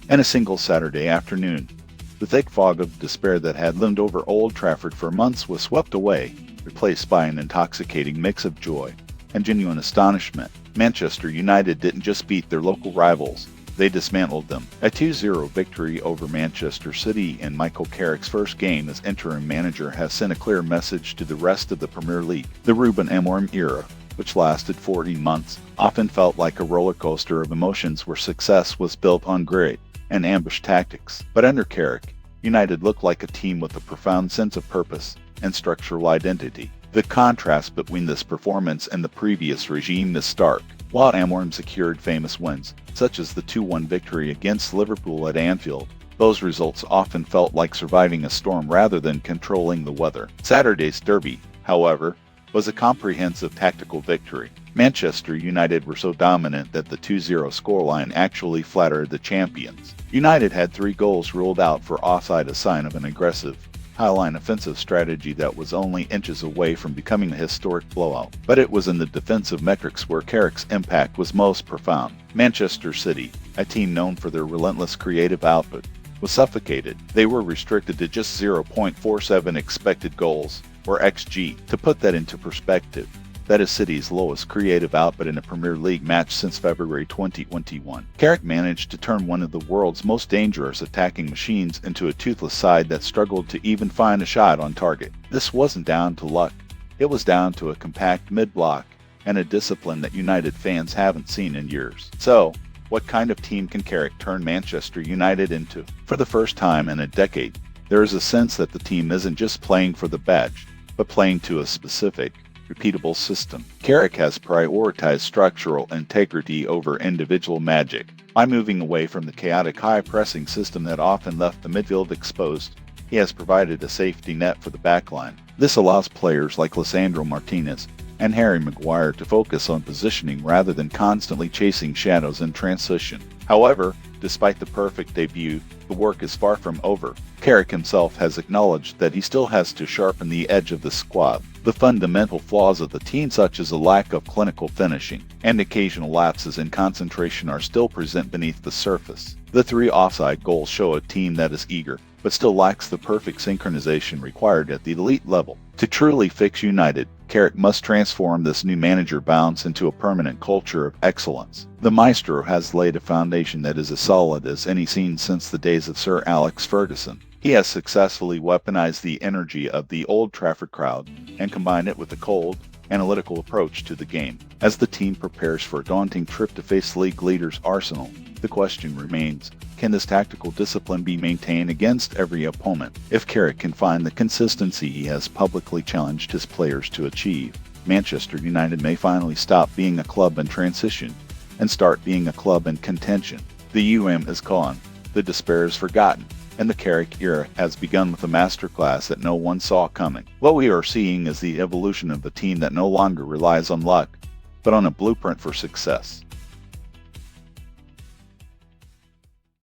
and a single Saturday afternoon. The thick fog of despair that had loomed over Old Trafford for months was swept away, replaced by an intoxicating mix of joy and genuine astonishment. Manchester United didn't just beat their local rivals, they dismantled them. A 2-0 victory over Manchester City in Michael Carrick's first game as interim manager has sent a clear message to the rest of the Premier League. The Ruben Amorim era, which lasted 14 months, often felt like a roller coaster of emotions where success was built on grit and ambush tactics. But under Carrick, United looked like a team with a profound sense of purpose and structural identity. The contrast between this performance and the previous regime is stark. While Amorim secured famous wins, such as the 2-1 victory against Liverpool at Anfield, those results often felt like surviving a storm rather than controlling the weather. Saturday's derby, however, was a comprehensive tactical victory. Manchester United were so dominant that the 2-0 scoreline actually flattered the champions. United had 3 goals ruled out for offside, a sign of an aggressive, high-line offensive strategy that was only inches away from becoming a historic blowout. But it was in the defensive metrics where Carrick's impact was most profound. Manchester City, a team known for their relentless creative output, was suffocated. They were restricted to just 0.47 expected goals, or XG. To put that into perspective, that is City's lowest creative output in a Premier League match since February 2021. Carrick managed to turn one of the world's most dangerous attacking machines into a toothless side that struggled to even find a shot on target. This wasn't down to luck. It was down to a compact mid-block and a discipline that United fans haven't seen in years. So, what kind of team can Carrick turn Manchester United into? For the first time in a decade, there is a sense that the team isn't just playing for the badge, but playing to a specific, repeatable system. Carrick has prioritized structural integrity over individual magic. By moving away from the chaotic high-pressing system that often left the midfield exposed, he has provided a safety net for the backline. This allows players like Lisandro Martinez and Harry Maguire to focus on positioning rather than constantly chasing shadows in transition. However, despite the perfect debut, the work is far from over. Carrick himself has acknowledged that he still has to sharpen the edge of the squad. The fundamental flaws of the team, such as a lack of clinical finishing and occasional lapses in concentration, are still present beneath the surface. The 3 offside goals show a team that is eager, but still lacks the perfect synchronization required at the elite level. To truly fix United, Carrick must transform this new manager bounce into a permanent culture of excellence. The maestro has laid a foundation that is as solid as any seen since the days of Sir Alex Ferguson. He has successfully weaponized the energy of the Old Trafford crowd and combined it with a cold, analytical approach to the game. As the team prepares for a daunting trip to face league leaders Arsenal, the question remains, can this tactical discipline be maintained against every opponent? If Carrick can find the consistency he has publicly challenged his players to achieve, Manchester United may finally stop being a club in transition and start being a club in contention. The is gone, the despair is forgotten, and the Carrick era has begun with a masterclass that no one saw coming. What we are seeing is the evolution of a team that no longer relies on luck, but on a blueprint for success.